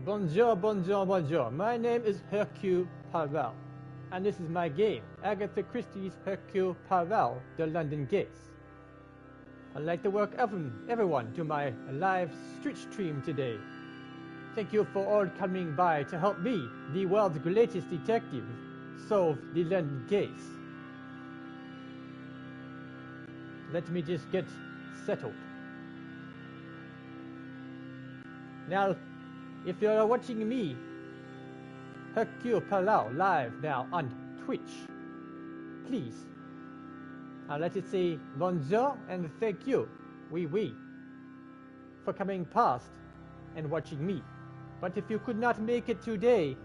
Bonjour, bonjour, bonjour. My name is Hercule Poirot, and this is my game, Agatha Christie Hercule Poirot, The London Gates. I'd like to welcome everyone to my live Twitch stream today. Thank you for all coming by to help me, the world's greatest detective, solve the London Gates. Let me just get settled. Now, if you're watching me, Hercule Poirot, live now on Twitch, please, I'd like to say bonjour and thank you, oui, for coming past and watching me. But if you could not make it today,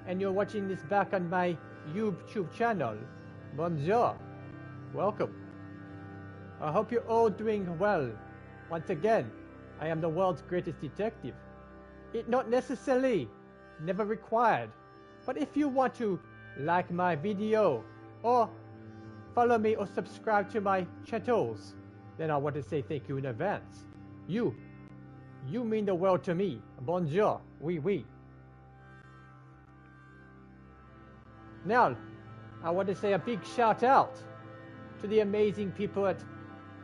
and you're watching this back on my YouTube channel, bonjour, welcome. I hope you're all doing well. Once again, I am the world's greatest detective. It not necessarily, never required, but if you want to like my video or follow me or subscribe to my channels, then I want to say thank you in advance. You mean the world to me. Bonjour, oui. Now, I want to say a big shout out to the amazing people at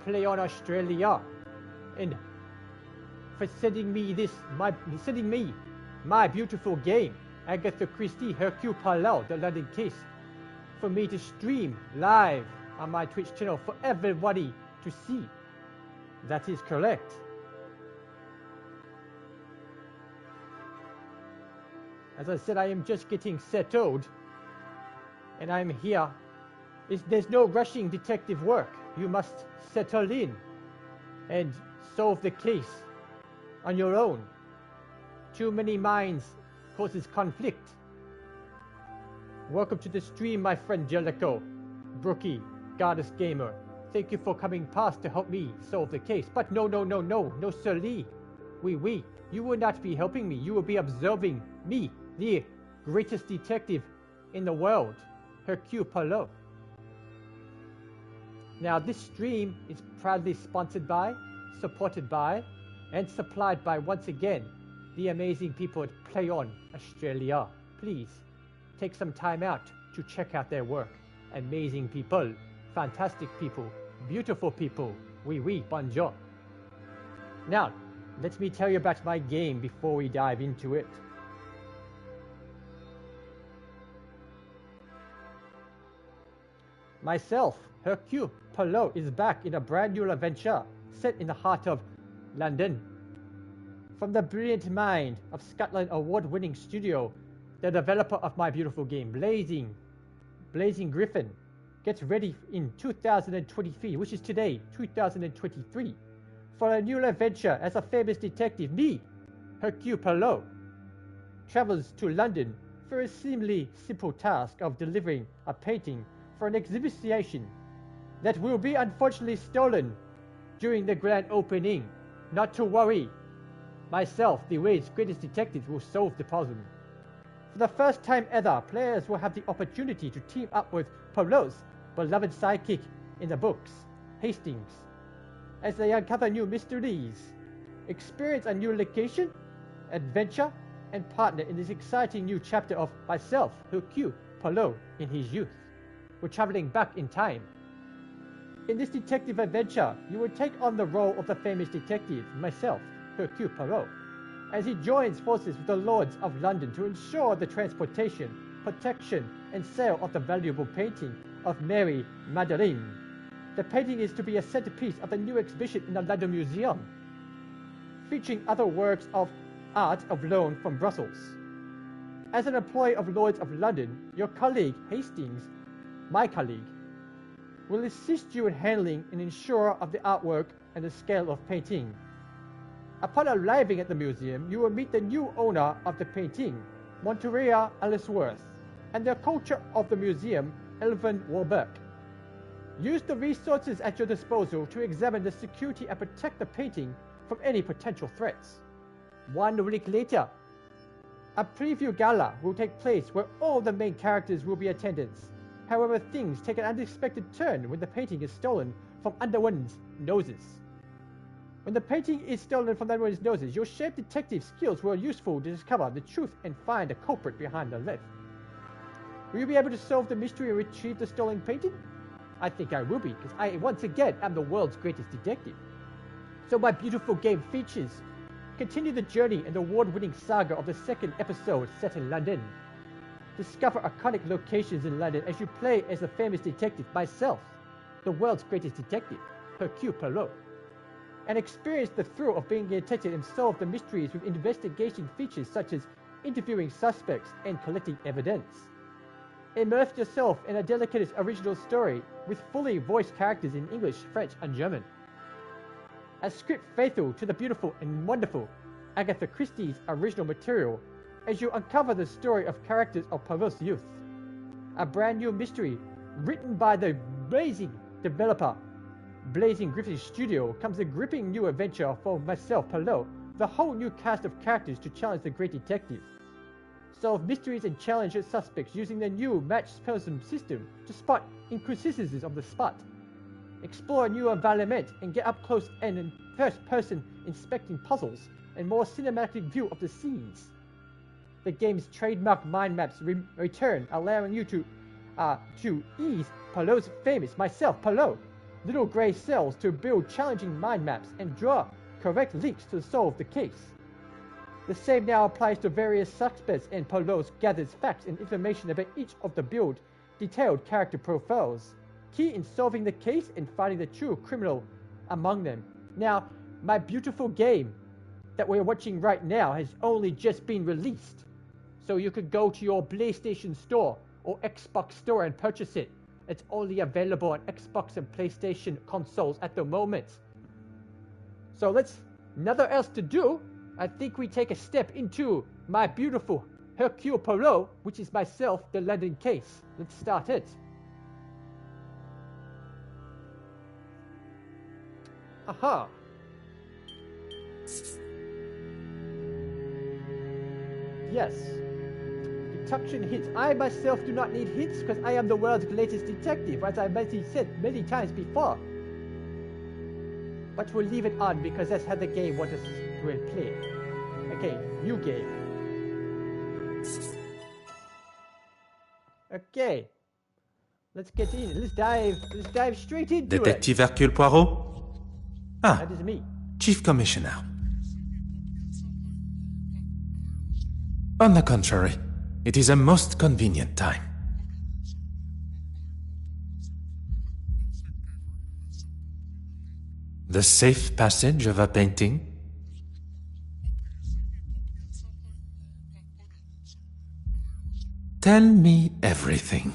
Plaion Australia, and for sending me my beautiful game, Agatha Christie Hercule Poirot, The London Case, for me to stream live on my Twitch channel for everybody to see. That is correct. As I said, I am just getting settled, and I'm here. There's no rushing detective work. You must settle in and solve the case on your own. Too many minds causes conflict. Welcome to the stream, my friend Jellico, Brookie, Goddess Gamer. Thank you for coming past to help me solve the case. But no, sirlee. Oui. You will not be helping me. You will be observing me, the greatest detective in the world, Hercule Poirot. Now, this stream is proudly sponsored by, supported by, and supplied by, once again, the amazing people at Plaion Australia. Please, take some time out to check out their work. Amazing people, fantastic people, beautiful people. Oui, bonjour. Now, let me tell you about my game before we dive into it. Myself, Hercule Poirot, is back in a brand new adventure set in the heart of London. From the brilliant mind of Scotland award-winning studio, the developer of my beautiful game, Blazing Griffin, gets ready in 2023, which is today, 2023, for a new adventure as a famous detective. Me, Hercule Poirot, travels to London for a seemingly simple task of delivering a painting for an exhibition that will be unfortunately stolen during the grand opening. Not to worry. Myself, the world's greatest detective, will solve the problem. For the first time ever, players will have the opportunity to team up with Poirot's beloved sidekick in the books, Hastings, as they uncover new mysteries, experience a new location, adventure, and partner in this exciting new chapter of myself, Hercule Poirot, in his youth. We're traveling back in time. In this detective adventure, you will take on the role of the famous detective, myself, Hercule Poirot, as he joins forces with the Lords of London to ensure the transportation, protection, and sale of the valuable painting of Mary Magdalene. The painting is to be a centerpiece of the new exhibition in the London Museum, featuring other works of art of loan from Brussels. As an employee of Lords of London, your colleague, Hastings, my colleague, will assist you in handling and ensure of the artwork and the scale of painting. Upon arriving at the museum, you will meet the new owner of the painting, Monteria Ellsworth, and the culture of the museum, Elvin Warburg. Use the resources at your disposal to examine the security and protect the painting from any potential threats. 1 week later, a preview gala will take place where all the main characters will be in attendance. However, things take an unexpected turn when the painting is stolen from under one's noses. When the painting is stolen from everyone's noses, your shape detective skills were useful to discover the truth and find the culprit behind the theft. Will you be able to solve the mystery and retrieve the stolen painting? I think I will be, because I once again am the world's greatest detective. So my beautiful game features continue the journey and award-winning saga of the second episode set in London. Discover iconic locations in London as you play as the famous detective myself, the world's greatest detective, Hercule Poirot, and experience the thrill of being a detective and solve the mysteries with investigation features such as interviewing suspects and collecting evidence. Immerse yourself in a delicate original story with fully voiced characters in English, French, and German. A script faithful to the beautiful and wonderful Agatha Christie's original material as you uncover the story of characters of Poirot's youth. A brand new mystery written by the amazing developer Blazing Griffin Studio comes a gripping new adventure for myself, Poirot, with a whole new cast of characters to challenge the great detective. Solve mysteries and challenge suspects using the new matched person system to spot inconsistencies of the spot. Explore a new environment and get up close and in first person inspecting puzzles and more cinematic view of the scenes. The game's trademark mind maps return, allowing you to ease Poirot's famous myself, Poirot, little grey cells to build challenging mind maps and draw correct links to solve the case. The same now applies to various suspects, and Poirot gathers facts and information about each of the build detailed character profiles, key in solving the case and finding the true criminal among them. Now, my beautiful game that we're watching right now has only just been released, so you could go to your PlayStation Store or Xbox Store and purchase it. It's only available on Xbox and PlayStation consoles at the moment. So let's, nothing else to do, I think we take a step into my beautiful Hercule Poirot, which is myself, the London case. Let's start it. Aha! Yes. Deduction hints. I myself do not need hints because I am the world's latest detective, as I said many times before. But we'll leave it on because that's how the game wants us to play. Okay, new game. Okay. Let's get in. Let's dive straight into it. Detective Hercule Poirot? Ah, that is me. Chief Commissioner. On the contrary, it is a most convenient time. The safe passage of a painting? Tell me everything.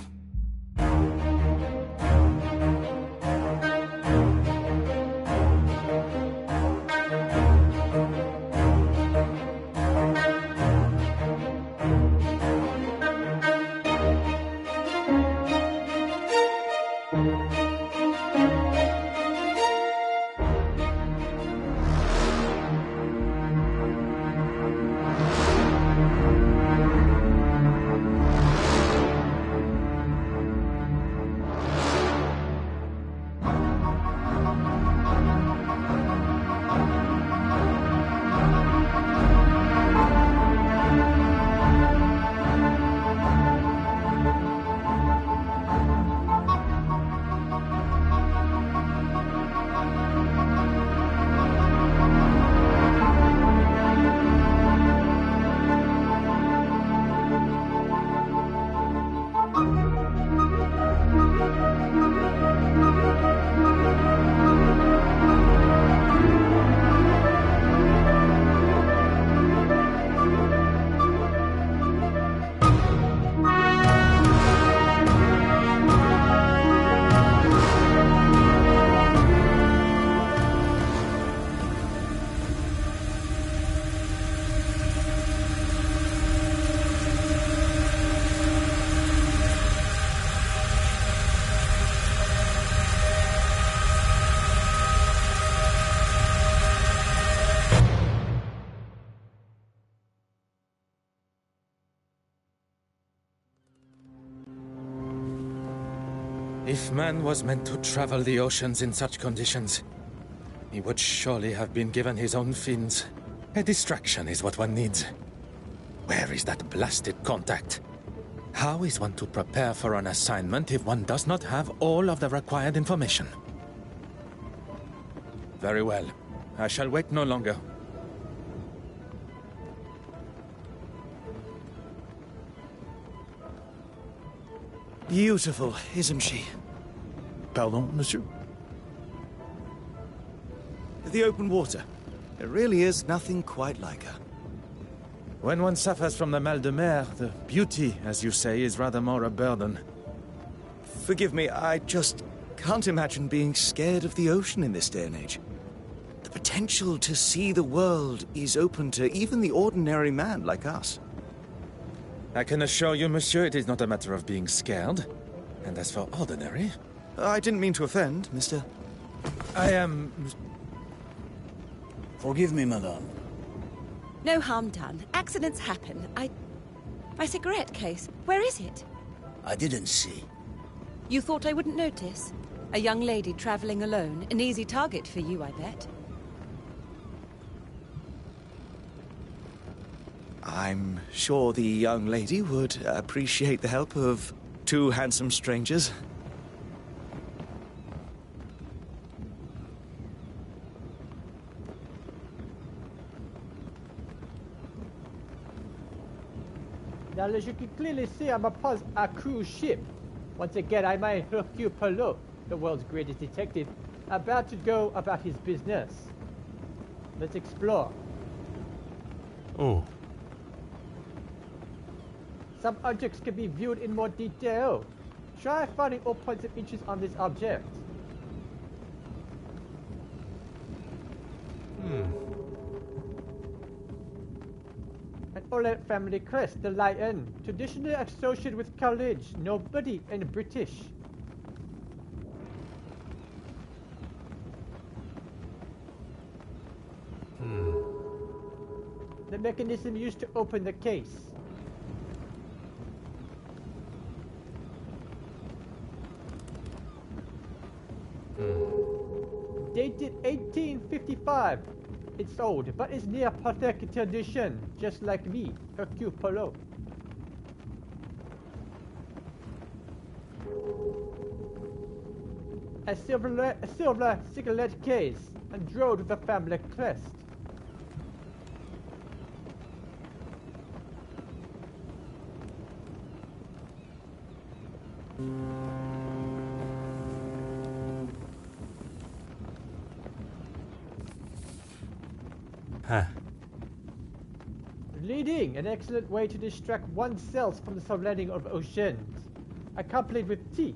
If man was meant to travel the oceans in such conditions, He would surely have been given his own fins. A distraction is what one needs. Where is that blasted contact? How is one to prepare for an assignment if one does not have all of the required information? Very well. I shall wait no longer. Beautiful, isn't she? Pardon, monsieur? The open water. There really is nothing quite like her. When one suffers from the mal de mer, the beauty, as you say, is rather more a burden. Forgive me, I just can't imagine being scared of the ocean in this day and age. The potential to see the world is open to even the ordinary man like us. I can assure you, monsieur, it is not a matter of being scared. And as for ordinary... I didn't mean to offend, mister. I am... Forgive me, madame. No harm done. Accidents happen. My cigarette case, where is it? I didn't see. You thought I wouldn't notice? A young lady traveling alone. An easy target for you, I bet. I'm sure the young lady would appreciate the help of two handsome strangers. Now, as you can clearly see, I'm upon a cruise ship. Once again, I'm Hercule Poirot, the world's greatest detective, about to go about his business. Let's explore. Oh. Some objects can be viewed in more detail. Try finding all points of interest on this object. An Olet family crest, the lion, traditionally associated with courage, nobility, and British. The mechanism used to open the case. Dated 1855. It's old, but it's near perfect condition, just like me, Hercule Poirot. A silver cigarette case, endowed with the family crest. Reading, an excellent way to distract oneself from the surrounding of oceans, accompanied with tea.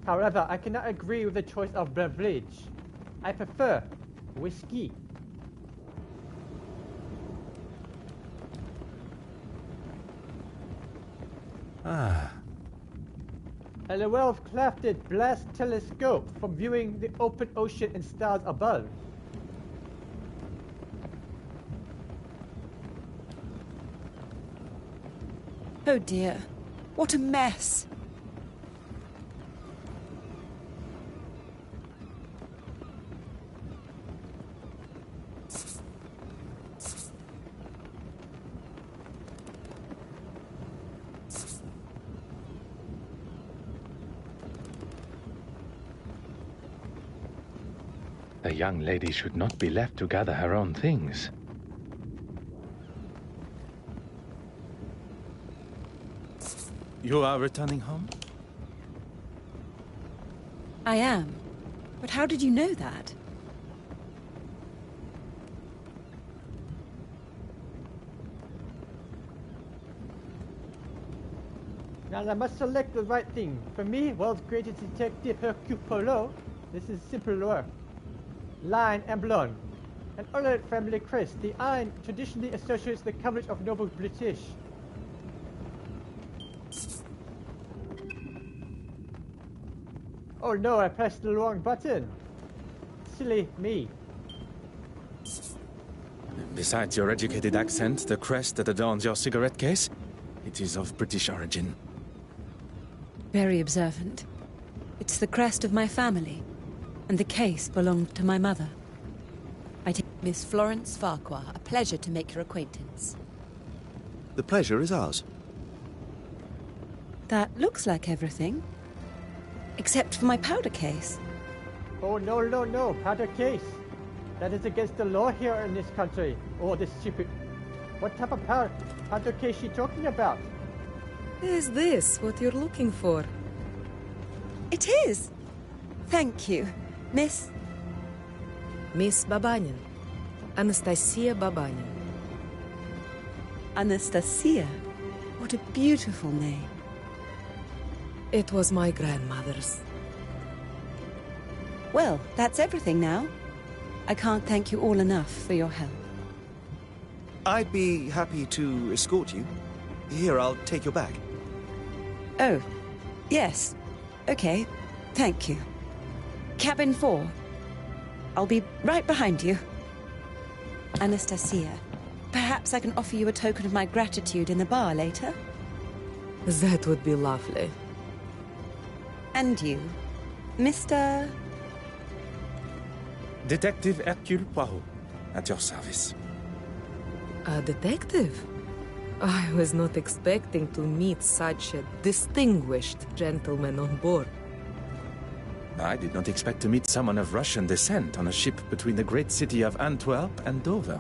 However, I cannot agree with the choice of beverage. I prefer whiskey. A well-crafted glass telescope for viewing the open ocean and stars above. Oh dear, what a mess. A young lady should not be left to gather her own things. You are returning home? I am. But how did you know that? Now I must select the right thing. For me, world's greatest detective Hercule Poirot, this is simpler. Lion emblem. An Olet family crest. The iron traditionally associates the coverage of noble British. Oh no, I pressed the wrong button. Silly me. Besides your educated accent, the crest that adorns your cigarette case, it is of British origin. Very observant. It's the crest of my family, and the case belonged to my mother. Miss Florence Farquhar. A pleasure to make your acquaintance. The pleasure is ours. That looks like everything. Except for my powder case. Oh, no, powder case. That is against the law here in this country. Oh, this stupid... What type of powder case she talking about? Is this what you're looking for? It is. Thank you, Miss... Miss Babanin. Anastasia Babanin. Anastasia? What a beautiful name. It was my grandmother's. Well, that's everything now. I can't thank you all enough for your help. I'd be happy to escort you. Here, I'll take your bag. Oh, yes. Okay, thank you. Cabin 4. I'll be right behind you. Anastasia, perhaps I can offer you a token of my gratitude in the bar later? That would be lovely. And you, Mr... Detective Hercule Poirot, at your service. A detective? I was not expecting to meet such a distinguished gentleman on board. I did not expect to meet someone of Russian descent on a ship between the great city of Antwerp and Dover.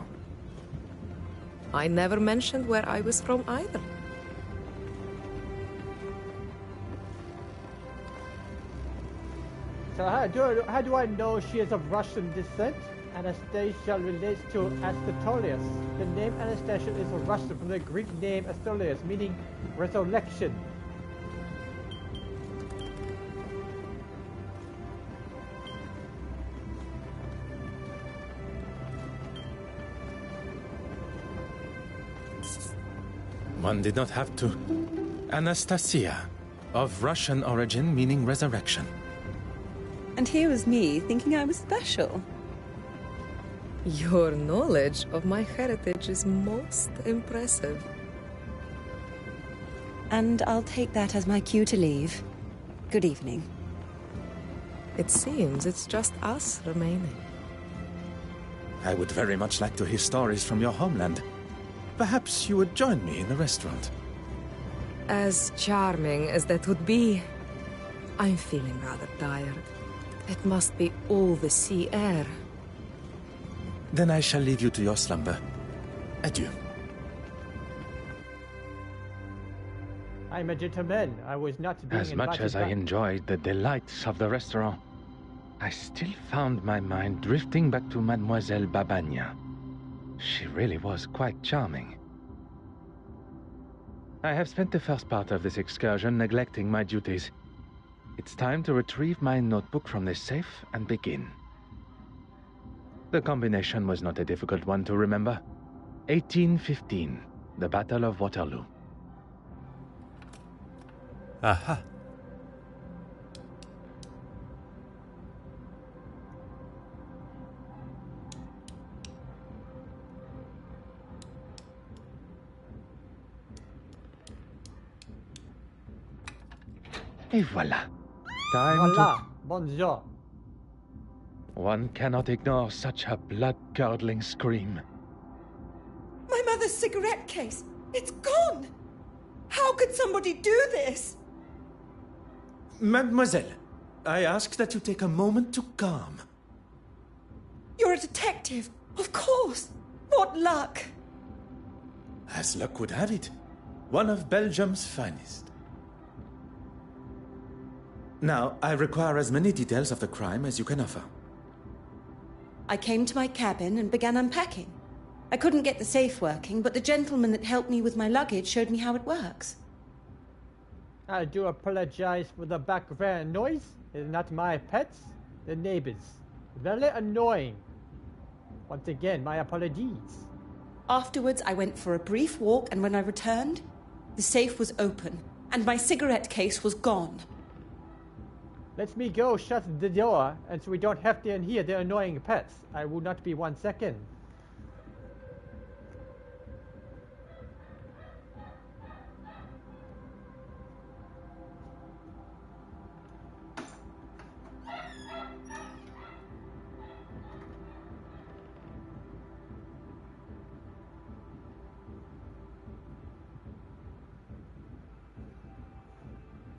I never mentioned where I was from either. So how do I know she is of Russian descent? Anastasia relates to Astolius. The name Anastasia is Russian from the Greek name Astolius, meaning resurrection. One did not have to. Anastasia, of Russian origin meaning resurrection. And here was me thinking I was special. Your knowledge of my heritage is most impressive. And I'll take that as my cue to leave. Good evening. It seems it's just us remaining. I would very much like to hear stories from your homeland. Perhaps you would join me in the restaurant. As charming as that would be, I'm feeling rather tired. It must be all the sea air. Then I shall leave you to your slumber. Adieu. I'm a gentleman. I was not being As much as I back. enjoyed the delights of the restaurant, I still found my mind drifting back to Mademoiselle Babagna. She really was quite charming. I have spent the first part of this excursion neglecting my duties. It's time to retrieve my notebook from the safe and begin. The combination was not a difficult one to remember. 1815, the Battle of Waterloo. Aha. Et voilà. Time Voila, bonjour. to... One cannot ignore such a blood-curdling scream. My mother's cigarette case! It's gone! How could somebody do this? Mademoiselle, I ask that you take a moment to calm. You're a detective, of course. What luck! As luck would have it, one of Belgium's finest. Now, I require as many details of the crime as you can offer. I came to my cabin and began unpacking. I couldn't get the safe working, but the gentleman that helped me with my luggage showed me how it works. I do apologize for the background noise. It's not my pets, the neighbors. Very annoying. Once again, my apologies. Afterwards, I went for a brief walk, and when I returned, the safe was open, and my cigarette case was gone. Let me go shut the door, and so we don't have to hear the annoying pets. I will not be 1 second.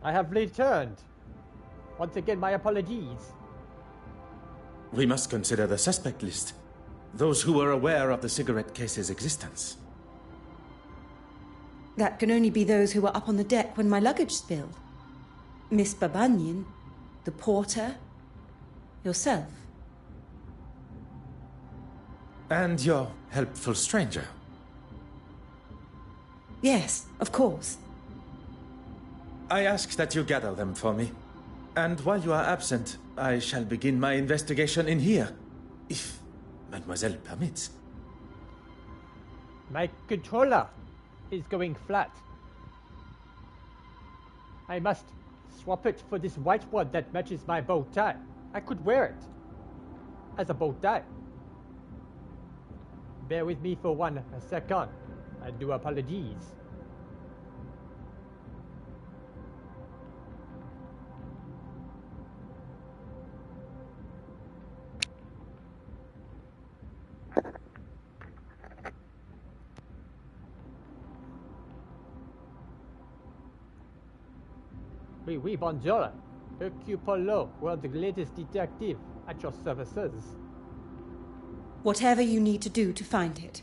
I have returned. Once again, my apologies. We must consider the suspect list. Those who were aware of the cigarette case's existence. That can only be those who were up on the deck when my luggage spilled. Miss Babanian, the porter, yourself. And your helpful stranger. Yes, of course. I ask that you gather them for me. And while you are absent, I shall begin my investigation in here, if Mademoiselle permits. My controller is going flat. I must swap it for this white one that matches my bow tie. I could wear it as a bow tie. Bear with me for a second. I do apologize. Oui, bonjour. Hercule Poirot, world's latest detective, at your services. Whatever you need to do to find it.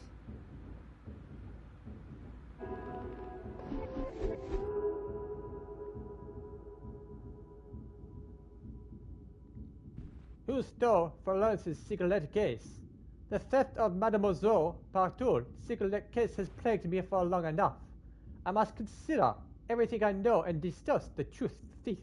Who stole Florence's cigarette case? The theft of Mademoiselle Partour's cigarette case has plagued me for long enough. I must consider everything I know and discuss the truth of the thief.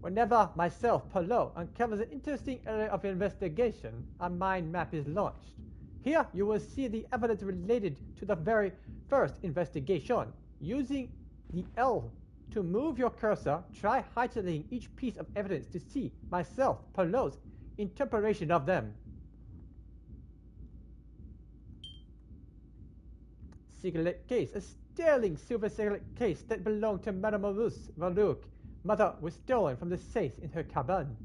Whenever myself, Poirot, uncovers an interesting area of investigation, a mind map is launched. Here you will see the evidence related to the very first investigation. Using the L to move your cursor, try highlighting each piece of evidence to see myself, Poirot's interpretation of them. Cigarette case, a sterling silver cigarette case that belonged to Mademoiselle Valouc. Mother was stolen from the safe in her cabin.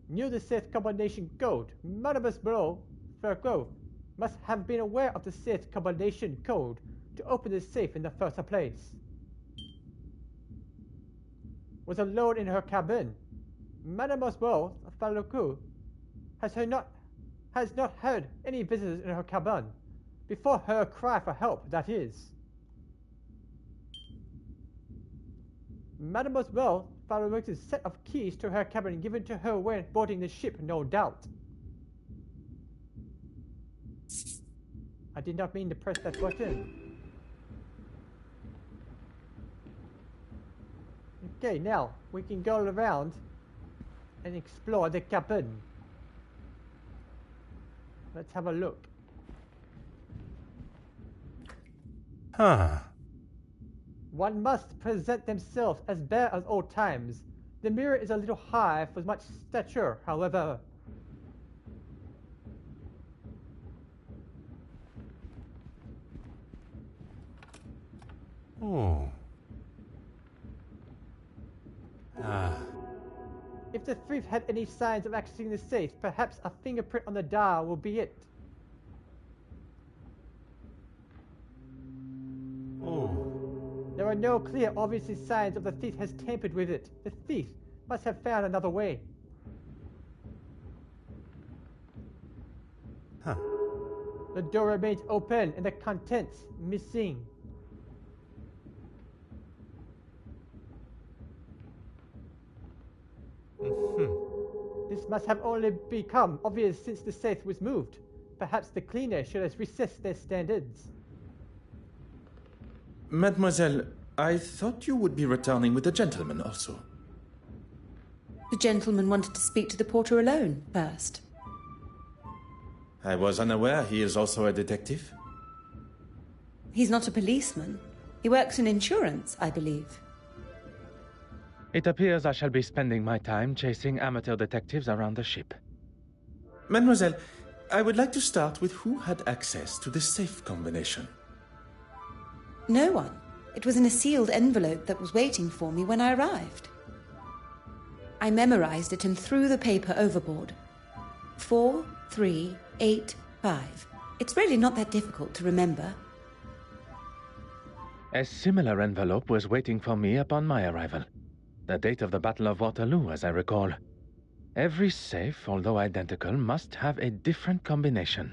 Knew the safe combination code. Mademoiselle Valouc must have been aware of the safe combination code to open the safe in the first place. Was alone in her cabin. Mademoiselle Valouc has not heard any visitors in her cabin. Before her cry for help, that is. Mademoiselle Valouc's set of keys to her cabin given to her when boarding the ship, no doubt. I did not mean to press that button. Okay, now we can go around and explore the cabin. Let's have a look. Huh. One must present themselves as bare as old times. The mirror is a little high for much stature, however. Oh. If the thief had any signs of accessing the safe, perhaps a fingerprint on the dial will be it. There are no clear, obvious signs of the thief has tampered with it. The thief must have found another way. The door remains open and the contents missing. This must have only become obvious since the safe was moved. Perhaps the cleaner should have recessed their standards. Mademoiselle, I thought you would be returning with the gentleman also. The gentleman wanted to speak to the porter alone first. I was unaware he is also a detective. He's not a policeman. He works in insurance, I believe. It appears I shall be spending my time chasing amateur detectives around the ship. Mademoiselle, I would like to start with who had access to the safe combination. No one. It was in a sealed envelope that was waiting for me when I arrived. I memorized it and threw the paper overboard. 4385. It's really not that difficult to remember. A similar envelope was waiting for me upon my arrival. The date of the Battle of Waterloo, as I recall. Every safe, although identical, must have a different combination.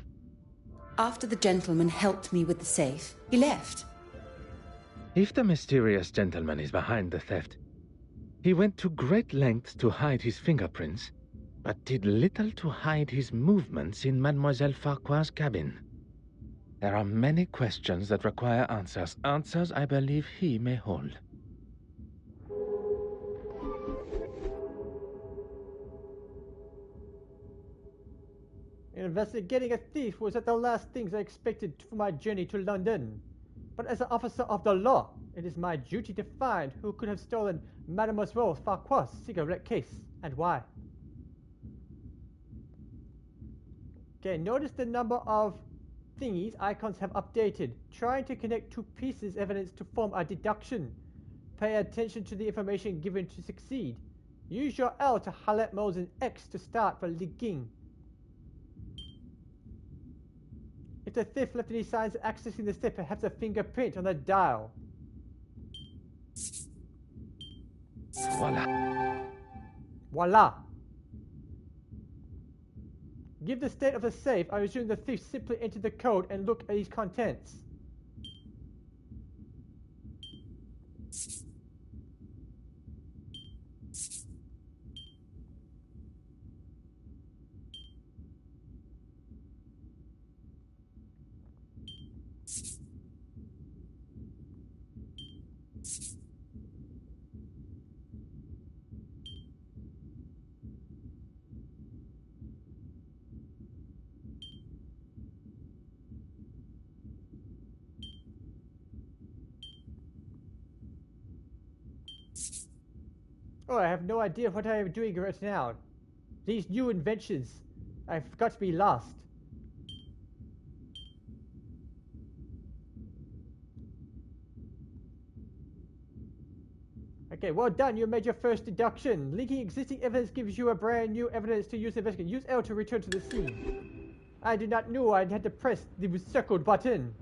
After the gentleman helped me with the safe, he left. If the mysterious gentleman is behind the theft, he went to great lengths to hide his fingerprints, but did little to hide his movements in Mademoiselle Farquhar's cabin. There are many questions that require answers. Answers I believe he may hold. Investigating a thief was at the last things I expected for my journey to London. But as an officer of the law, it is my duty to find who could have stolen Mademoiselle Farquhar's cigarette case and why. Okay, notice the number of thingies icons have updated. Trying to connect two pieces of evidence to form a deduction. Pay attention to the information given to succeed. Use your L to highlight modes and X to start for linking. If the thief left any signs of accessing the safe, perhaps a fingerprint on the dial. Voila. Voila. Give the state of the safe, I assume the thief simply entered the code and looked at its contents. Oh, I have no idea what I am doing right now. These new inventions. I've got to be lost. Okay, well done. You made your first deduction. Linking existing evidence gives you a brand new evidence to use to investigate. Use L to return to the scene. I did not know I had to press the circled button.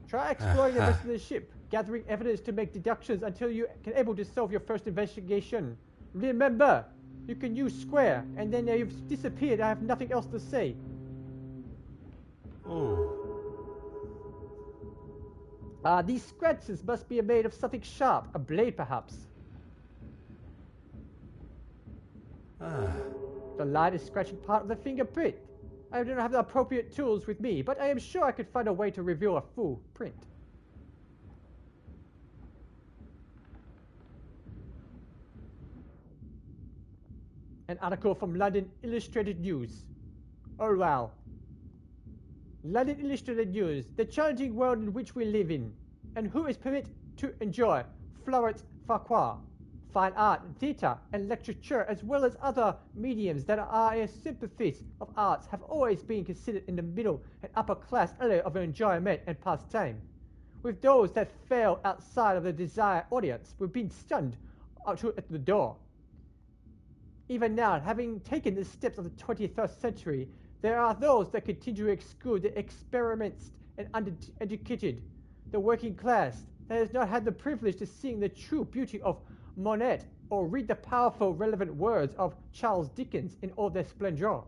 Try exploring the rest of the ship, gathering evidence to make deductions until you can able to solve your first investigation. Remember, you can use square, and then you've disappeared. I have nothing else to say. These scratches must be made of something sharp, a blade perhaps. The light is scratching part of the fingerprint. I do not have the appropriate tools with me, but I am sure I could find a way to reveal a full print. An article from London Illustrated News. Oh wow. London Illustrated News, the challenging world in which we live in, and who is permitted to enjoy Florence Farquhar. Fine art, theatre, and literature, as well as other mediums that are a sympathies of arts, have always been considered in the middle and upper class area of enjoyment and pastime. With those that fell outside of the desired audience, were being stunned out at the door. Even now, having taken the steps of the 21st century, there are those that continue to exclude the experienced and undereducated, the working class that has not had the privilege to see the true beauty of Monet or read the powerful, relevant words of Charles Dickens in all their splendor.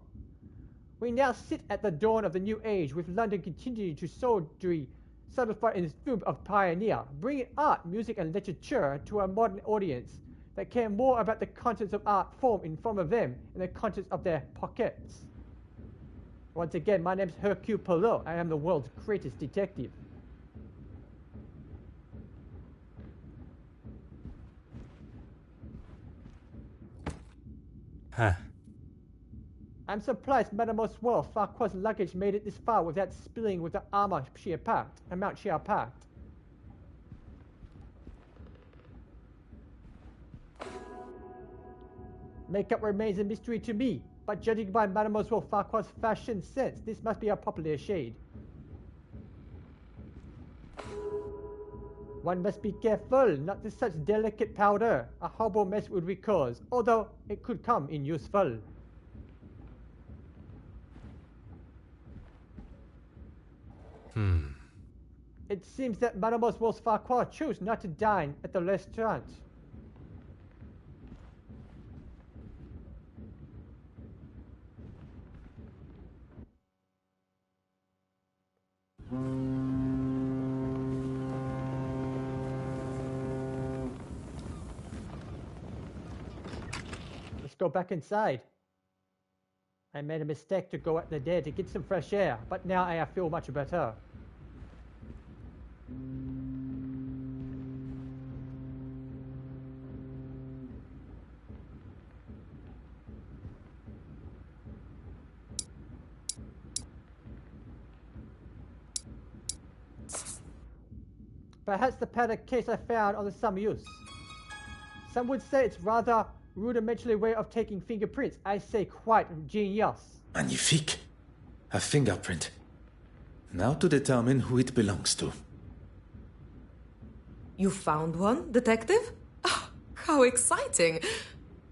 We now sit at the dawn of the new age, with London continuing to solidify in its film of pioneer, bringing art, music, and literature to a modern audience that care more about the contents of art form in front of them and the contents of their pockets. Once again, my name is Hercule Poirot. I am the world's greatest detective. I'm surprised Mademoiselle Farquhar's luggage made it this far without spilling with the amount she had packed. Makeup remains a mystery to me, but judging by Mademoiselle Farquhar's fashion sense, this must be a popular shade. One must be careful not to such delicate powder. A horrible mess would be caused, although it could come in useful. It seems that Mademoiselle Farquhar chose not to dine at the restaurant. Let's go back inside. I made a mistake to go out there to get some fresh air, but now I feel much better. Perhaps the paddock case I found on the some use. Some would say it's rather rudimentary way of taking fingerprints. I say quite genius. Magnifique. A fingerprint. Now to determine who it belongs to. You found one, detective? Oh, how exciting!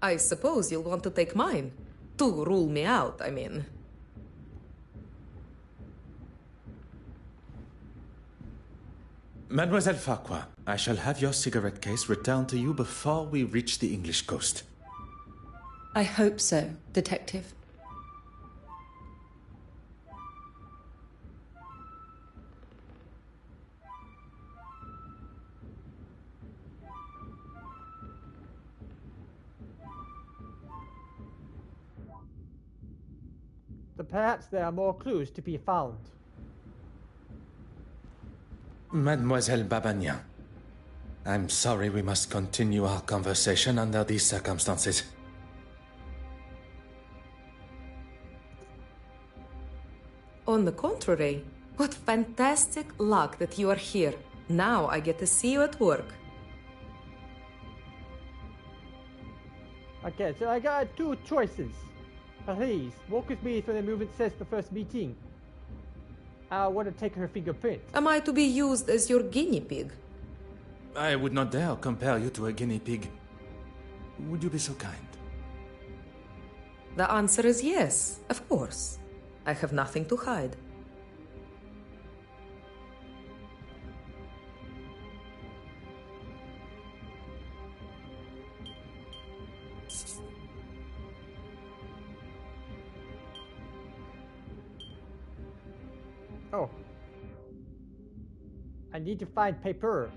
I suppose you'll want to take mine. To rule me out, I mean. Mademoiselle Farquhar, I shall have your cigarette case returned to you before we reach the English coast. I hope so, Detective. But perhaps there are more clues to be found. Mademoiselle Babagnan, I'm sorry we must continue our conversation under these circumstances. On the contrary, what fantastic luck that you are here. Now I get to see you at work. Okay, so I got two choices. Please, walk with me through the movement says the first meeting. I want to take her fingerprint. Am I to be used as your guinea pig? I would not dare compare you to a guinea pig. Would you be so kind? The answer is yes, of course. I have nothing to hide. Oh. I need to find paper.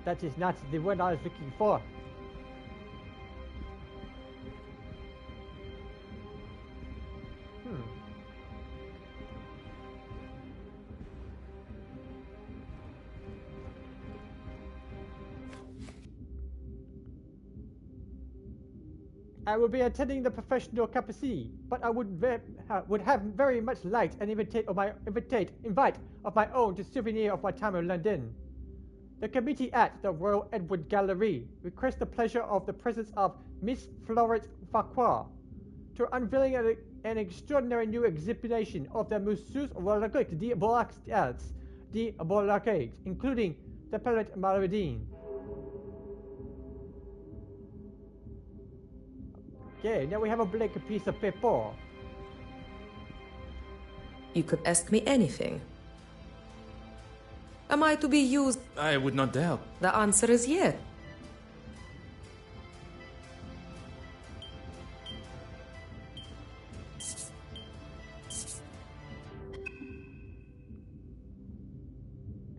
That is not the one I was looking for. I will be attending the professional capacity, but I would have very much liked an invite of my own to souvenir of my time in London. The committee at the Royal Edward Gallery requests the pleasure of the presence of Miss Florence Farquhar to unveiling an extraordinary new exhibition of the Museus Reliques de Arts de Reliques, including the Pellet Maladine. Okay, now we have a blank piece of paper. You could ask me anything. Am I to be used? I would not dare. The answer is yes.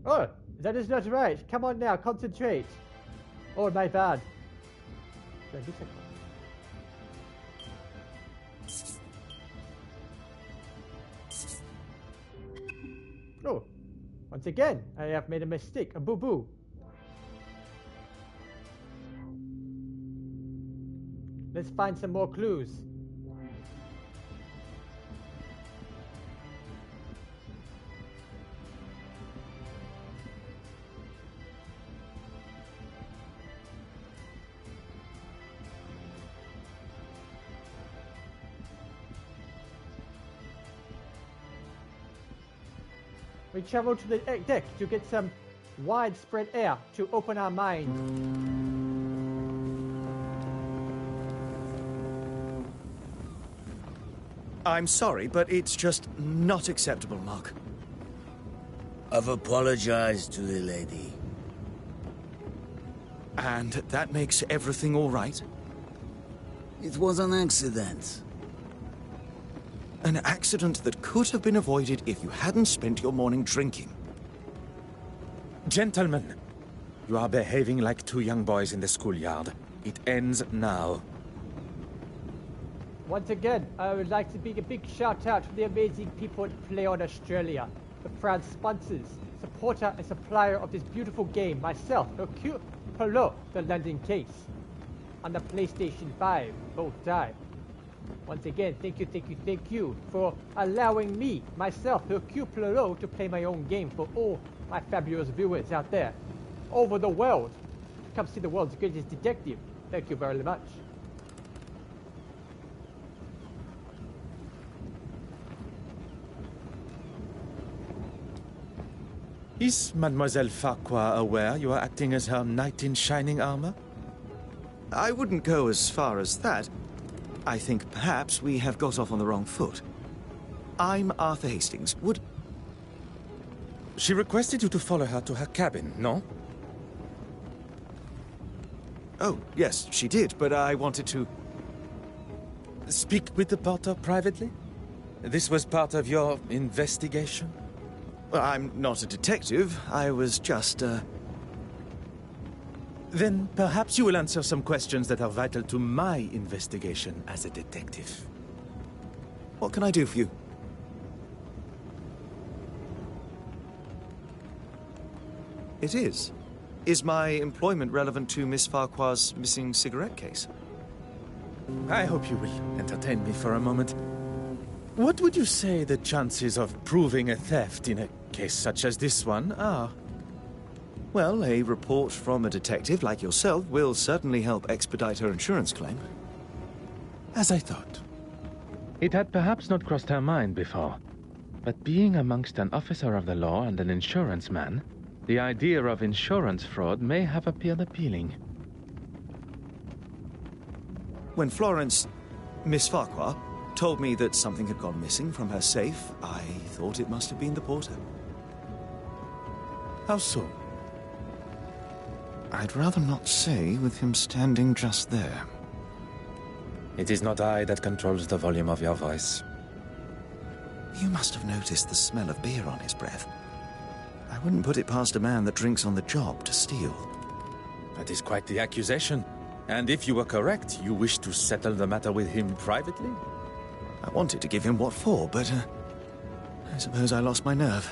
Oh, that is not right. Come on now, concentrate. Oh, my bad. Oh, once again, I have made a mistake, a boo-boo. Let's find some more clues. We travel to the deck to get some widespread air to open our minds. I'm sorry, but it's just not acceptable, Mark. I've apologized to the lady. And that makes everything all right? It was an accident. An accident that could have been avoided if you hadn't spent your morning drinking. Gentlemen, you are behaving like two young boys in the schoolyard. It ends now. Once again, I would like to give a big shout out to the amazing people at plaion Australia, the proud sponsors, supporter and supplier of this beautiful game, myself, Hercule Poirot, the London case, on the PlayStation 5, both die. Once again, thank you for allowing me, myself, Hercule Poirot, to play my own game for all my fabulous viewers out there, over the world. Come see the world's greatest detective. Thank you very much. Is Mademoiselle Farquhar aware you are acting as her knight in shining armor? I wouldn't go as far as that. I think perhaps we have got off on the wrong foot. I'm Arthur Hastings. She requested you to follow her to her cabin, no? Oh, yes, she did, but I wanted to... Speak with the porter privately? This was part of your investigation? Well, I'm not a detective. I was just, Then perhaps you will answer some questions that are vital to my investigation as a detective. What can I do for you? It is. Is my employment relevant to Miss Farquhar's missing cigarette case? I hope you will entertain me for a moment. What would you say the chances of proving a theft in a case such as this one are? Well, a report from a detective like yourself will certainly help expedite her insurance claim. As I thought. It had perhaps not crossed her mind before, but being amongst an officer of the law and an insurance man, the idea of insurance fraud may have appeared appealing. When Florence, Miss Farquhar, told me that something had gone missing from her safe, I thought it must have been the porter. How so? I'd rather not say with him standing just there. It is not I that controls the volume of your voice. You must have noticed the smell of beer on his breath. I wouldn't put it past a man that drinks on the job to steal. That is quite the accusation. And if you were correct, you wish to settle the matter with him privately? I wanted to give him what for, but I suppose I lost my nerve.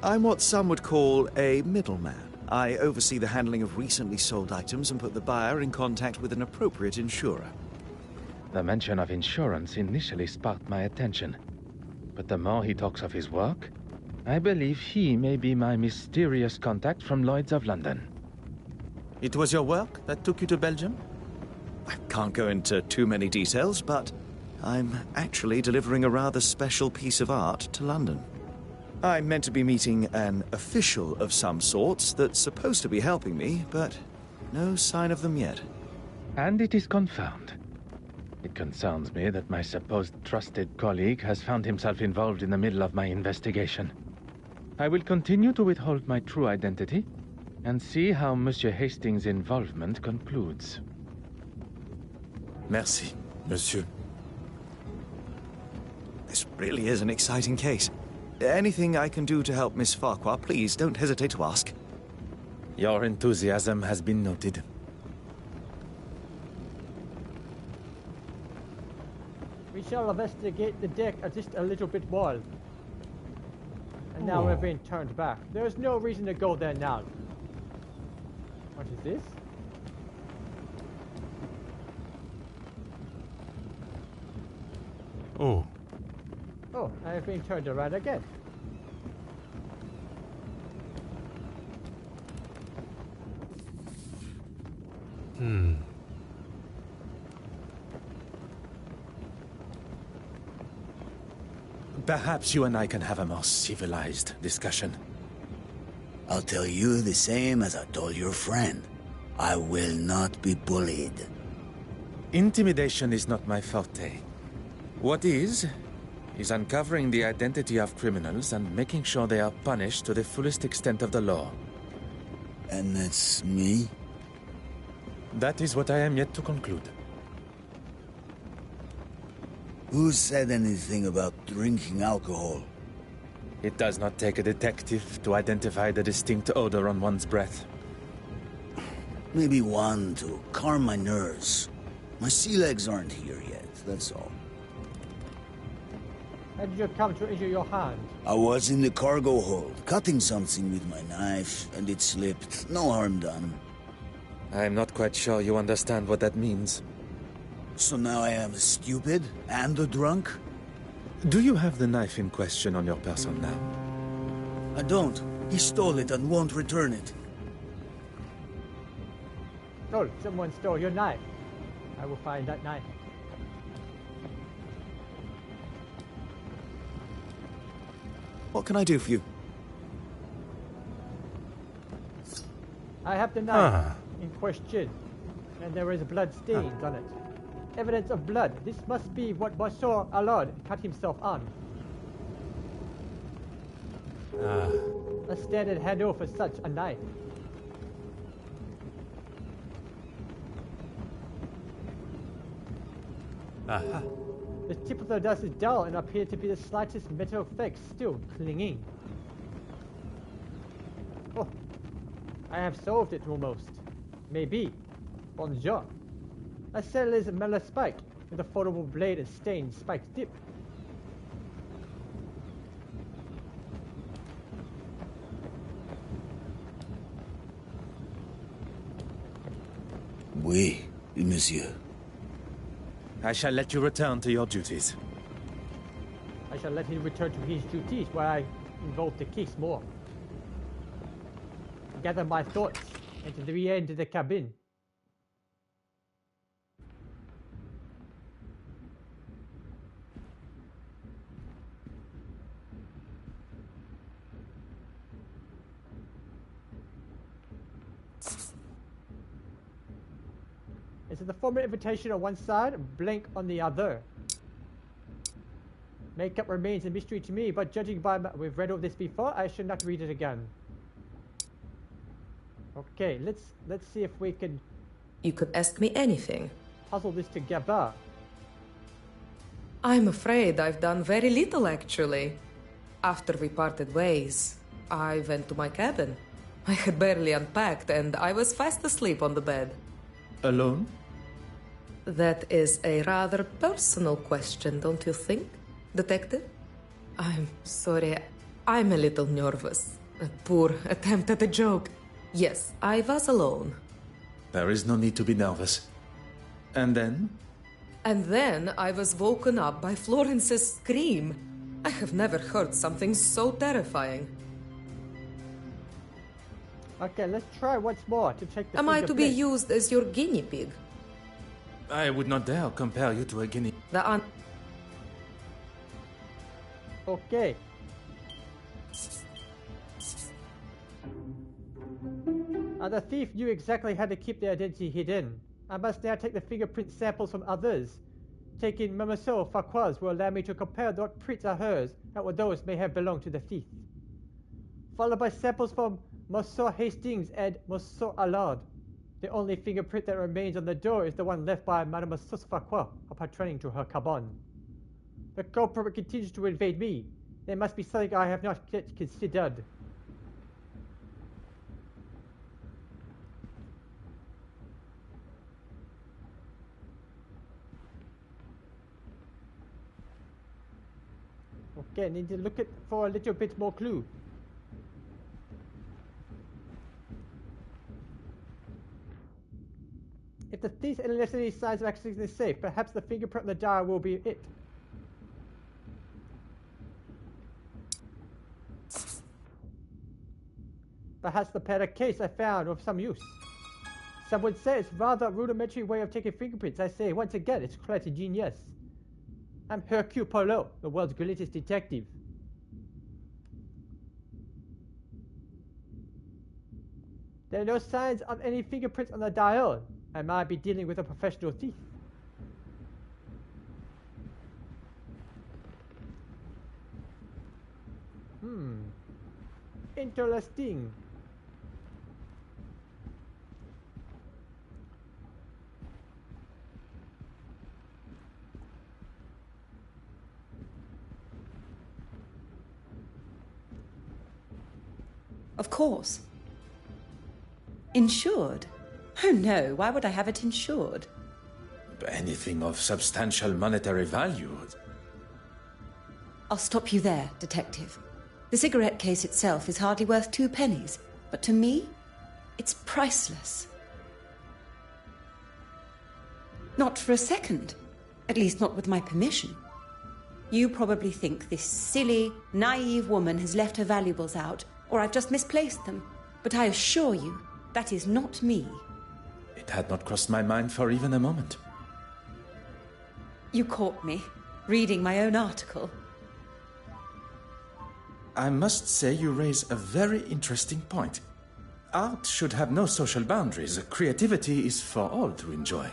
I'm what some would call a middleman. I oversee the handling of recently sold items and put the buyer in contact with an appropriate insurer. The mention of insurance initially sparked my attention. But the more he talks of his work, I believe he may be my mysterious contact from Lloyd's of London. It was your work that took you to Belgium? I can't go into too many details, but I'm actually delivering a rather special piece of art to London. I'm meant to be meeting an official of some sorts that's supposed to be helping me, but no sign of them yet. And it is confirmed. It concerns me that my supposed trusted colleague has found himself involved in the middle of my investigation. I will continue to withhold my true identity and see how Monsieur Hastings' involvement concludes. Merci, monsieur. This really is an exciting case. Anything I can do to help Miss Farquhar, please don't hesitate to ask. Your enthusiasm has been noted. We shall investigate the deck just a little bit more. And now we're being turned back. There's no reason to go there now. What is this? Oh. Oh, I have been turned around again. Perhaps you and I can have a more civilized discussion. I'll tell you the same as I told your friend. I will not be bullied. Intimidation is not my forte. What is uncovering the identity of criminals and making sure they are punished to the fullest extent of the law. And that's me? That is what I am yet to conclude. Who said anything about drinking alcohol? It does not take a detective to identify the distinct odor on one's breath. Maybe one to calm my nerves. My sea legs aren't here yet, that's all. How did you come to injure your hand? I was in the cargo hold, cutting something with my knife, and it slipped. No harm done. I am not quite sure you understand what that means. So now I am stupid and a drunk? Do you have the knife in question on your person now? I don't. He stole it and won't return it. Oh, someone stole your knife. I will find that knife. What can I do for you? I have the knife in question, and there is blood stains on it. Evidence of blood. This must be what Monsieur Allard cut himself on. A standard handle for such a knife. The tip of the dust is dull and appears to be the slightest metal flake still clinging. Oh, I have solved it almost. Maybe. Bonjour. A sailor's metal spike with a foldable blade and stained spike tip. Oui, monsieur. I shall let you return to your duties. I shall let him return to his duties while I involve the case more. Gather my thoughts and to the end of the cabin. Is it the formal invitation on one side, blank on the other? Makeup remains a mystery to me, but judging by we've read all this before, I should not read it again. Okay, let's see if we can You could ask me anything. puzzle this together. I'm afraid I've done very little, actually. After we parted ways, I went to my cabin. I had barely unpacked, and I was fast asleep on the bed. Alone? That is a rather personal question, don't you think, Detective? I'm sorry, I'm a little nervous. A poor attempt at a joke. Yes, I was alone. There is no need to be nervous. And then? And then I was woken up by Florence's scream. I have never heard something so terrifying. Okay, let's try once more to check the Am I to be fingerprint. used as your guinea pig? I would not dare compare you to a guinea. Okay. The thief knew exactly how to keep their identity hidden. I must now take the fingerprint samples from others. Taking Mademoiselle Farquhar's will allow me to compare what prints are hers and what those may have belonged to the thief. Followed by samples from Monsieur Hastings and Monsieur Allard. The only fingerprint that remains on the door is the one left by Mademoiselle Farquhar upon returning to her cabin. The culprit continues to evade me. There must be something I have not yet considered. Okay, I need to look for a little bit more clue. If the thief enlisted any signs of accessing the safe, perhaps the fingerprint on the dial will be it. Perhaps the pattern case I found of some use. Some would say it's rather a rudimentary way of taking fingerprints. I say once again, it's quite ingenious. I'm Hercule Poirot, the world's greatest detective. There are no signs of any fingerprints on the dial. I might be dealing with a professional thief. Interesting. Of course. Insured? Oh no, why would I have it insured? Anything of substantial monetary value. I'll stop you there, Detective. The cigarette case itself is hardly worth 2 pennies, but to me, it's priceless. Not for a second. At least not with my permission. You probably think this silly, naive woman has left her valuables out, or I've just misplaced them. But I assure you, that is not me. It had not crossed my mind for even a moment. You caught me, reading my own article. I must say you raise a very interesting point. Art should have no social boundaries. Creativity is for all to enjoy.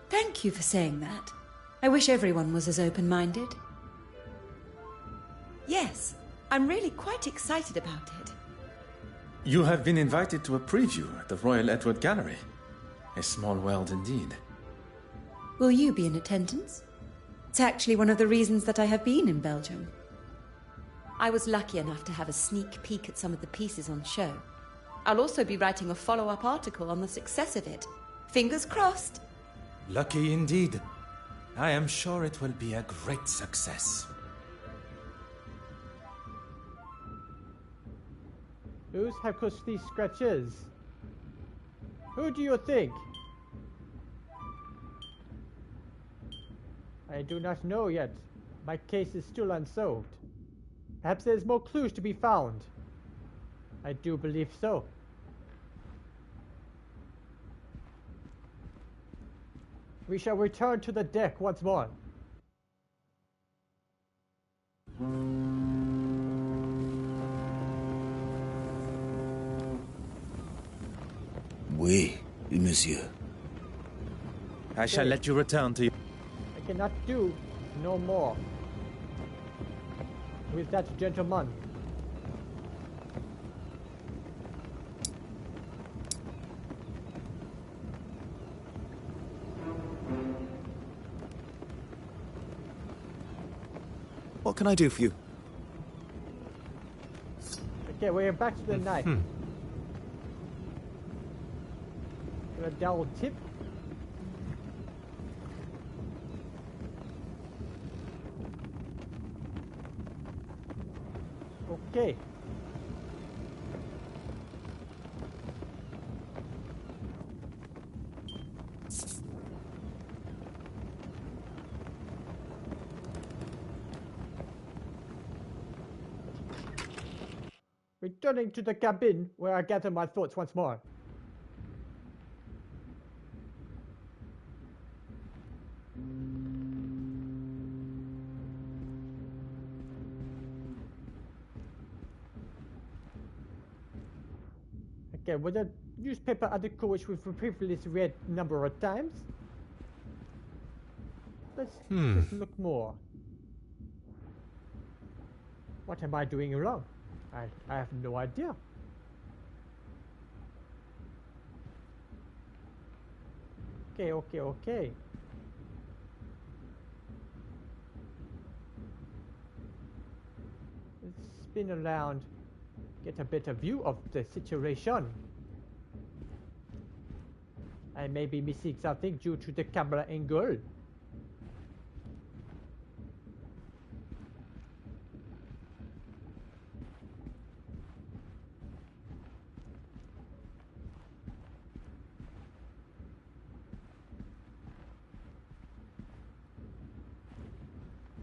Thank you for saying that. I wish everyone was as open-minded. Yes, I'm really quite excited about it. You have been invited to a preview at the Royal Edward Gallery. A small world indeed. Will you be in attendance? It's actually one of the reasons that I have been in Belgium. I was lucky enough to have a sneak peek at some of the pieces on show. I'll also be writing a follow-up article on the success of it. Fingers crossed. Lucky indeed. I am sure it will be a great success. Whose have caused these scratches? Who do you think? I do not know yet. My case is still unsolved. Perhaps there's more clues to be found. I do believe so. We shall return to the deck once more. Oui, monsieur. I shall let you return to... I cannot do no more with that gentleman. What can I do for you? Okay, we're back to the knife. A double tip. Okay. Returning to the cabin where I gather my thoughts once more. Okay, with a newspaper article which we've previously read a number of times. Let's just look more. What am I doing wrong? I have no idea. Okay. Let's spin around, get a better view of the situation. I may be missing something due to the camera angle.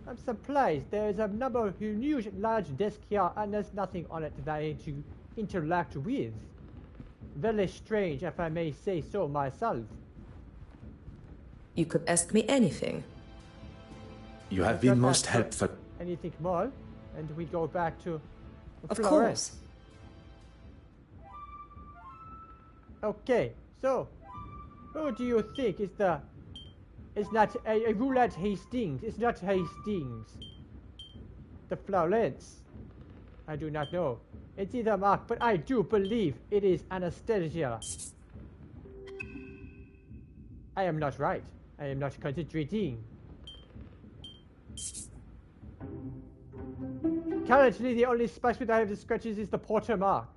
I'm surprised. There is a number of huge, large desk here, and there's nothing on it that I need to interact with. Very strange, if I may say so myself. You could ask me anything. You have been most helpful. Anything more? And we go back to Of Florence. course. Okay, so who do you think is the... It's not a roulette Hastings. It's not Hastings. The Florence. I do not know. It's either a mark, but I do believe it is Anastasia. I am not right. I am not concentrating. Currently, the only spice that I have the scratches is the porter mark.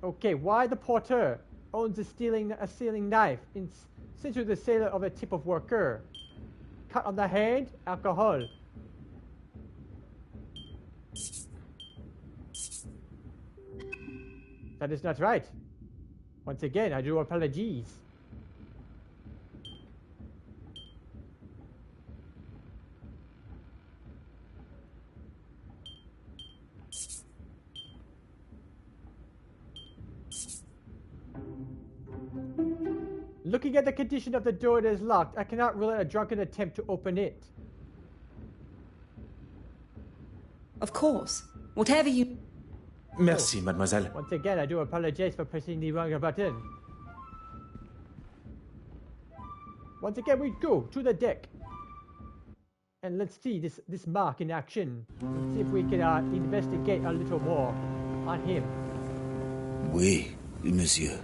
Okay, why the porter owns a sealing knife into the sailor of a tip of worker? Cut on the hand, alcohol. That is not right. Once again, I do apologies. Looking at the condition of the door that is locked, I cannot rule out a drunken attempt to open it. Of course. Whatever you... Merci, mademoiselle. Once again, I do apologize for pressing the wrong button. Once again, we go to the deck. And let's see this mark in action. Let's see if we can investigate a little more on him. Oui, monsieur.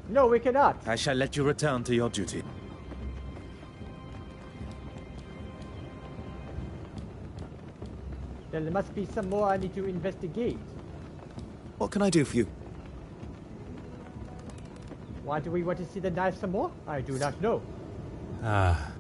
No, we cannot. I shall let you return to your duty. There must be some more I need to investigate. What can I do for you? Why do we want to see the knife some more? I do not know. Ah.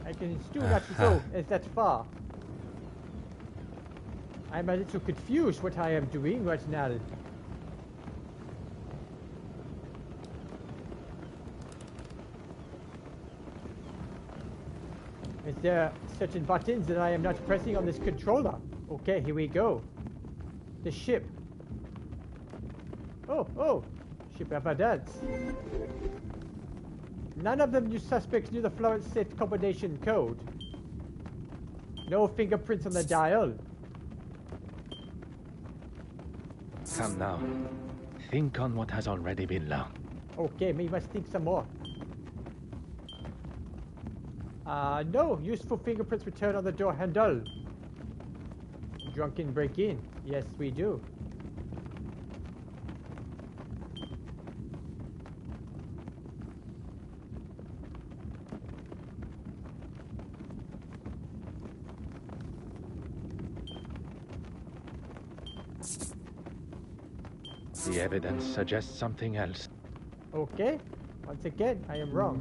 I can still not go as that far. I'm a little confused what I am doing right now. Is there certain buttons that I am not pressing on this controller? Okay, here we go. The ship. Oh, ship evidence. None of the new suspects knew the Florence safe combination code. No fingerprints on the dial. Come now. Think on what has already been learned. Okay, we must think some more. No useful fingerprints return on the door handle. Drunken break-in. Yes, we do. The evidence suggests something else. Okay, once again, I am wrong.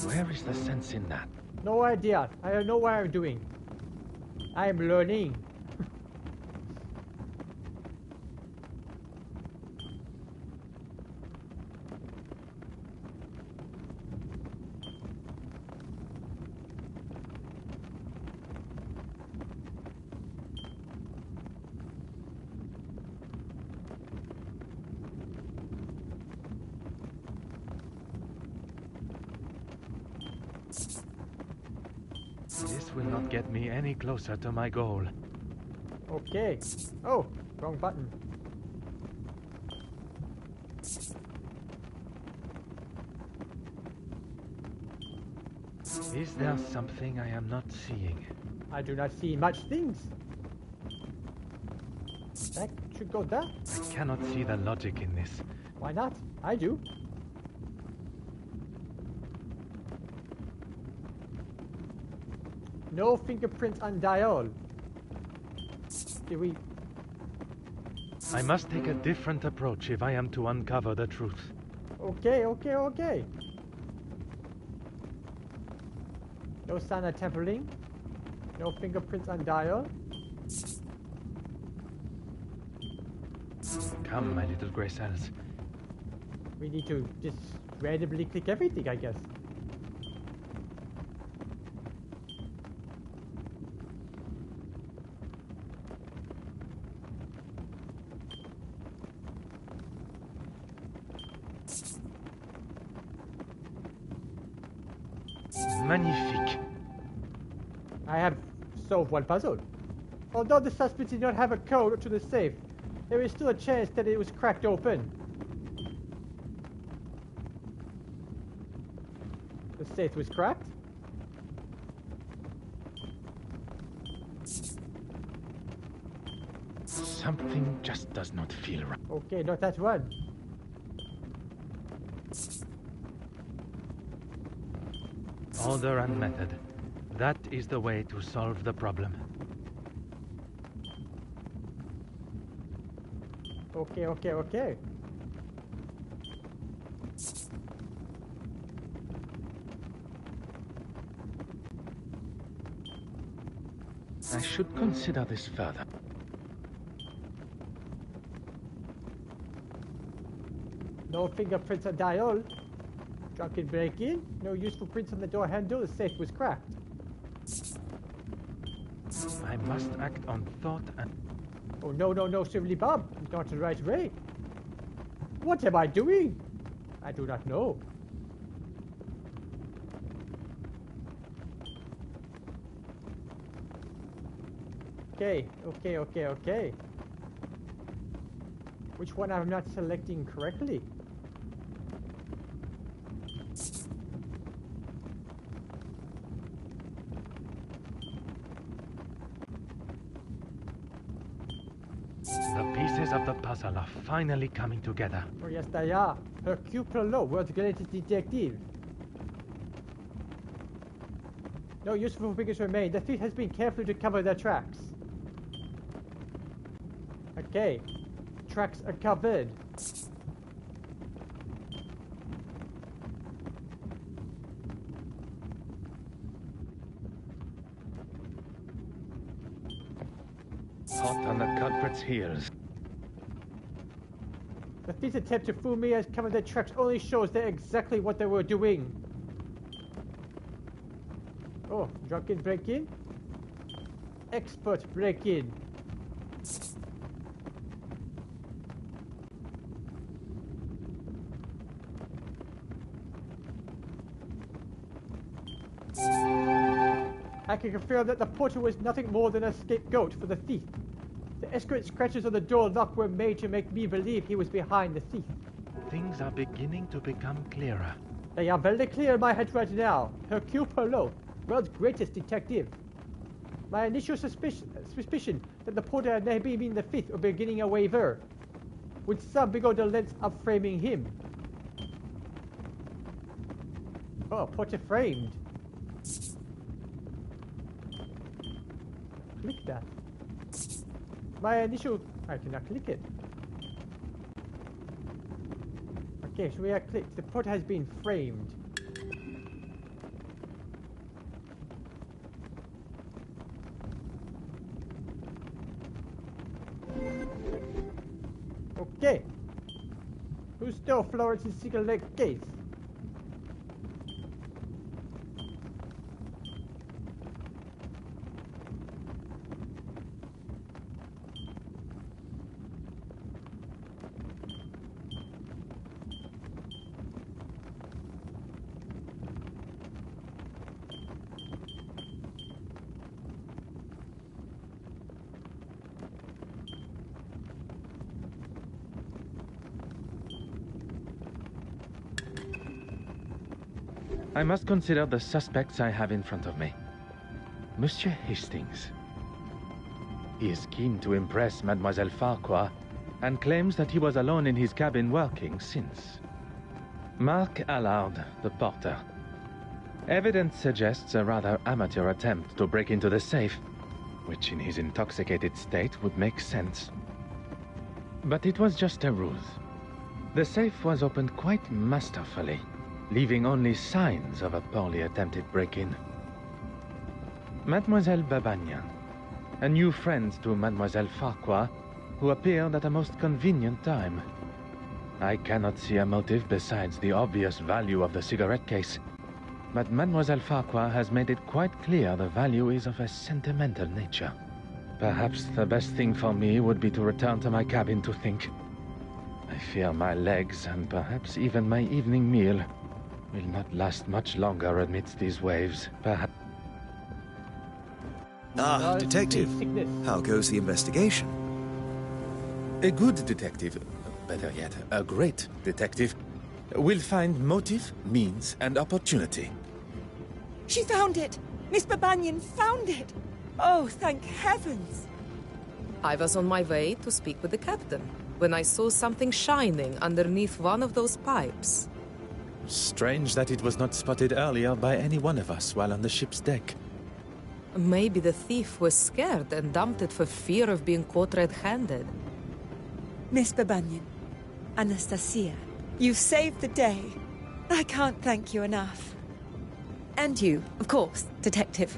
Where is the sense in that? No idea. I don't know what I'm doing. I am learning. This will not get me any closer to my goal. Okay. Oh, wrong button. Is there something I am not seeing? I do not see much things. That should go there. I cannot see the logic in this. Why not? I do. No fingerprints on dial. Did we... I must take a different approach if I am to uncover the truth. Okay. No sign of tampering. No fingerprints on dial. Come, my little grey cells. We need to just randomly click everything, I guess. Magnifique. I have solved one puzzle. Although the suspect did not have a code to the safe, there is still a chance that it was cracked open. The safe was cracked? Something just does not feel right. Okay, not that one. Order and method. That is the way to solve the problem. Okay. I should consider this further. No fingerprints on dial. Drunken break-in. No useful prints on the door handle. The safe was cracked. I must act on thought and... Oh, no, Shirley Bob. It's not the right way. What am I doing? I do not know. Okay. Which one I'm not selecting correctly? The pieces of the puzzle are finally coming together. Oh yes, they are. Hercule Poirot, world's greatest detective. No useful figures remain. The thief has been careful to cover their tracks. Okay. Tracks are covered. Hot on the culprit's heels. The thief's attempt to fool me as cover their tracks only shows they're exactly what they were doing. Oh, drunken break-in? Expert break-in. I can confirm that the porter was nothing more than a scapegoat for the thief. The escort scratches on the door lock were made to make me believe he was behind the thief. Things are beginning to become clearer. They are very clear in my head right now. Hercule Poirot, world's greatest detective. My initial suspicion that the porter had maybe been the thief or beginning a waver, with some big the length of framing him. Oh, porter framed. Click that. My initial... I cannot click it. Okay, so we are clicked. The porter has been framed. Okay. Who stole Florence's secret leg case? I must consider the suspects I have in front of me. Monsieur Hastings. He is keen to impress Mademoiselle Farquhar and claims that he was alone in his cabin working since. Mark Allard, the porter. Evidence suggests a rather amateur attempt to break into the safe, which in his intoxicated state would make sense. But it was just a ruse. The safe was opened quite masterfully, leaving only signs of a poorly attempted break-in. Mademoiselle Babagnan, a new friend to Mademoiselle Farquhar, who appeared at a most convenient time. I cannot see a motive besides the obvious value of the cigarette case, but Mademoiselle Farquhar has made it quite clear the value is of a sentimental nature. Perhaps the best thing for me would be to return to my cabin to think. I fear my legs and perhaps even my evening meal will not last much longer amidst these waves, perhaps. Ah, detective. Sickness. How goes the investigation? A good detective, better yet, a great detective, will find motive, means, and opportunity. She found it! Miss Babanian found it! Oh, thank heavens! I was on my way to speak with the captain when I saw something shining underneath one of those pipes. Strange that it was not spotted earlier by any one of us while on the ship's deck. Maybe the thief was scared and dumped it for fear of being caught red-handed. Miss Babanian, Anastasia, you've saved the day. I can't thank you enough. And you, of course, Detective.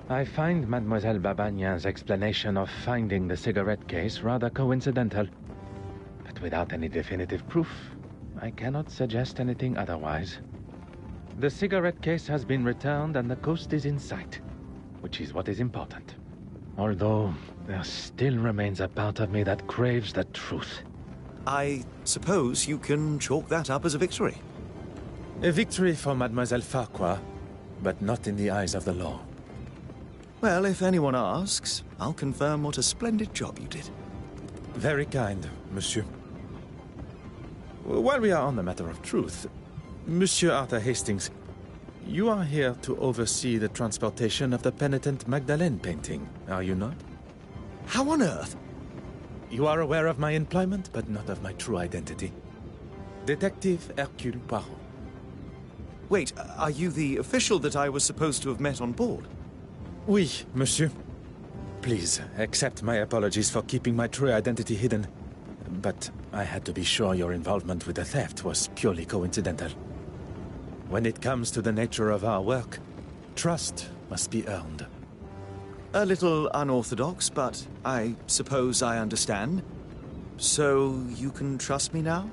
I find Mademoiselle Babanian's explanation of finding the cigarette case rather coincidental. But without any definitive proof, I cannot suggest anything otherwise. The cigarette case has been returned and the coast is in sight, which is what is important. Although, there still remains a part of me that craves the truth. I suppose you can chalk that up as a victory. A victory for Mademoiselle Farquhar, but not in the eyes of the law. Well, if anyone asks, I'll confirm what a splendid job you did. Very kind, monsieur. While we are on the matter of truth, Monsieur Arthur Hastings, you are here to oversee the transportation of the penitent Magdalene painting, are you not? How on earth? You are aware of my employment, but not of my true identity. Detective Hercule Poirot. Wait, are you the official that I was supposed to have met on board? Oui, monsieur. Please, accept my apologies for keeping my true identity hidden. But I had to be sure your involvement with the theft was purely coincidental. When it comes to the nature of our work, trust must be earned. A little unorthodox, but I suppose I understand. So you can trust me now?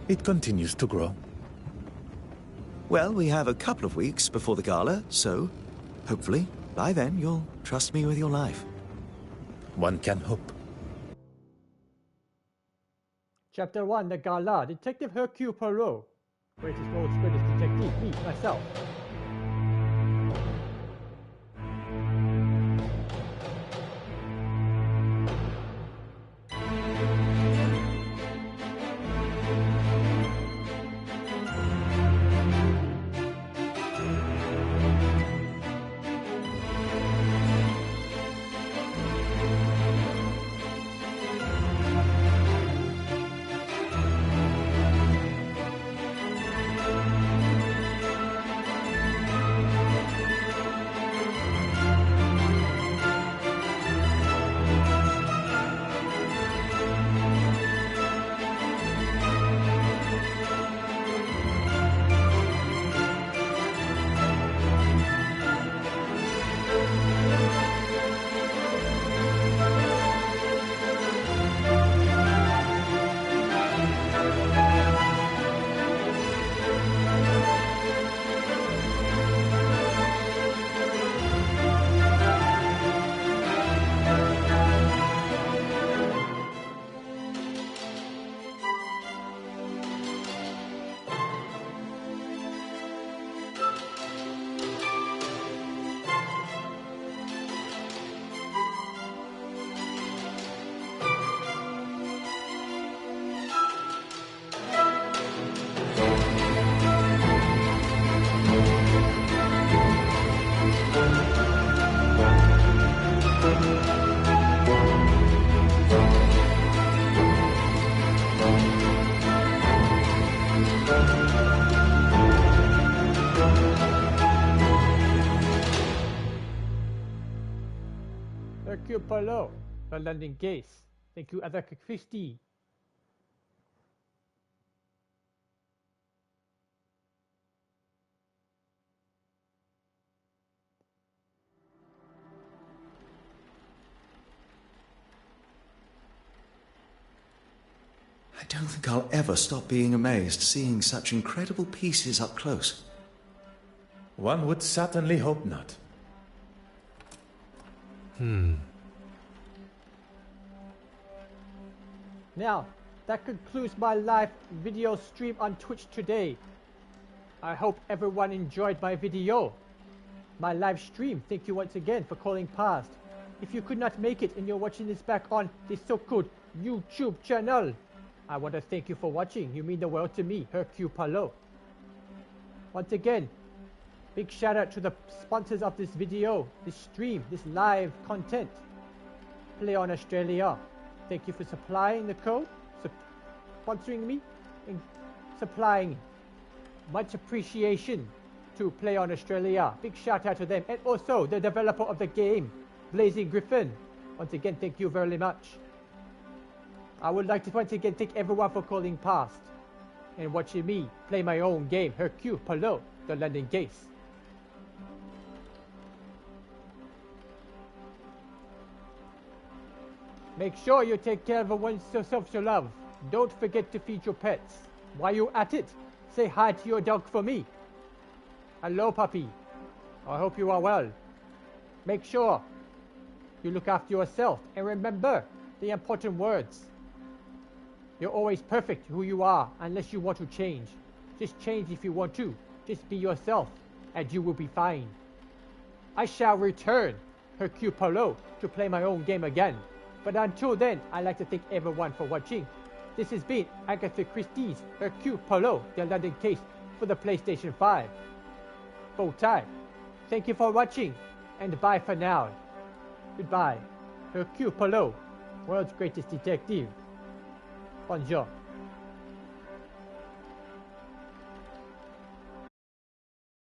It continues to grow. Well, we have a couple of weeks before the gala, so hopefully by then you'll trust me with your life. One can hope. Chapter 1, The Gala, Detective Hercule Poirot. Greatest world's greatest detective, me, myself. Hercule Poirot, the London case. Thank you, Agatha Christie. I don't think I'll ever stop being amazed seeing such incredible pieces up close. One would certainly hope not. Now, that concludes my live video stream on Twitch today. I hope everyone enjoyed my video. My live stream. Thank you once again for calling past. If you could not make it and you're watching this back on this so-called YouTube channel, I want to thank you for watching. You mean the world to me, Hercule Poirot. Once again, big shout out to the sponsors of this video, this stream, this live content. Plaion Australia. Thank you for supplying the code, sponsoring me, and supplying. Much appreciation to Plaion Australia. Big shout out to them. And also the developer of the game, Blazing Griffin. Once again, thank you very much. I would like to once again thank everyone for calling past and watching me play my own game, Hercule Poirot, the London Case. Make sure you take care of the ones yourself you love. Don't forget to feed your pets. While you're at it, say hi to your dog for me. Hello, puppy. I hope you are well. Make sure you look after yourself and remember the important words. You're always perfect who you are unless you want to change. Just change if you want to. Just be yourself and you will be fine. I shall return, Hercule Poirot, to play my own game again. But until then, I'd like to thank everyone for watching. This has been Agatha Christie's Hercule Poirot, the London Case for the PlayStation 5. Full time. Thank you for watching, and bye for now. Goodbye. Hercule Poirot, world's greatest detective. Bonjour.